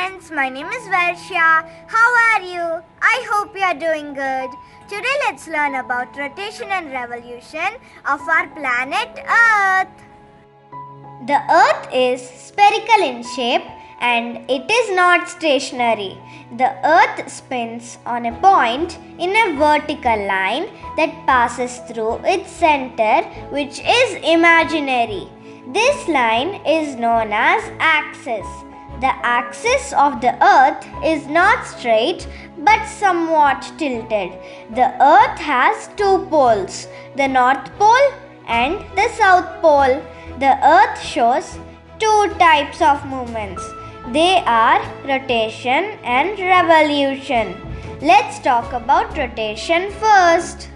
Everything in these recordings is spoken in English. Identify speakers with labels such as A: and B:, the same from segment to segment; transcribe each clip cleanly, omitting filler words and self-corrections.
A: friends, my name is Varsha. How are you? I hope you are doing good. Today let's learn about rotation and revolution of our planet Earth. The Earth is spherical in shape and it is not stationary. The Earth spins on a point in a vertical line that passes through its center, which is imaginary. This line is known as axis. The axis of the Earth is not straight but somewhat tilted. The Earth has two poles, the North Pole and the South Pole. The Earth shows two types of movements. They are rotation and revolution. Let's talk about rotation first.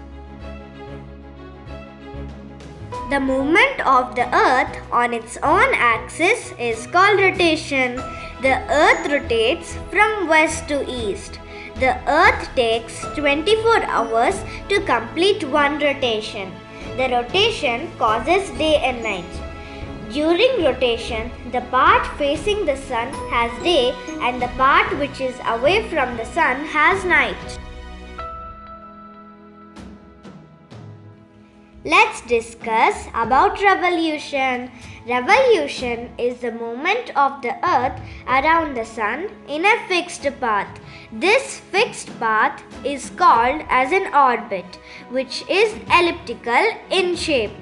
A: The movement of the Earth on its own axis is called rotation. The Earth rotates from west to east. The Earth takes 24 hours to complete one rotation. The rotation causes day and night. During rotation, the part facing the sun has day and the part which is away from the sun has night. Let's discuss about revolution. Revolution is the movement of the Earth around the sun in a fixed path. This fixed path is called as an orbit, which is elliptical in shape.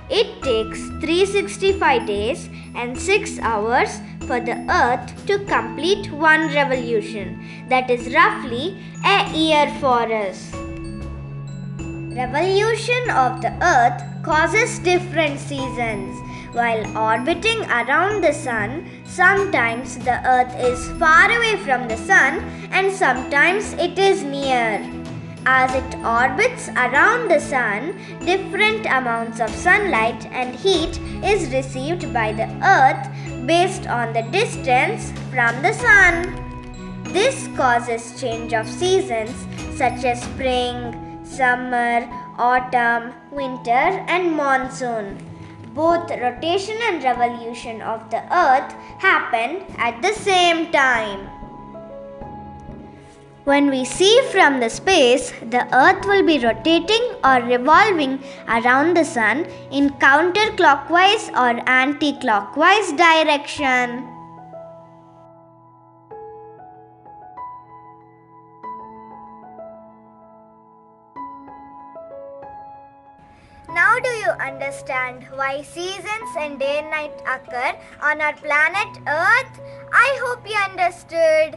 A: It takes 365 days and 6 hours for the Earth to complete one revolution. That is roughly a year for us. Revolution of the Earth causes different seasons. While orbiting around the sun, sometimes the Earth is far away from the sun and sometimes it is near. As it orbits around the sun, different amounts of sunlight and heat is received by the Earth based on the distance from the sun. This causes change of seasons such as spring, summer, autumn, winter and monsoon. Both rotation and revolution of the Earth happen at the same time. When we see from the space, the Earth will be rotating or revolving around the sun in counterclockwise or anti-clockwise direction. Now do you understand why seasons and day and night occur on our planet Earth? I hope you understood.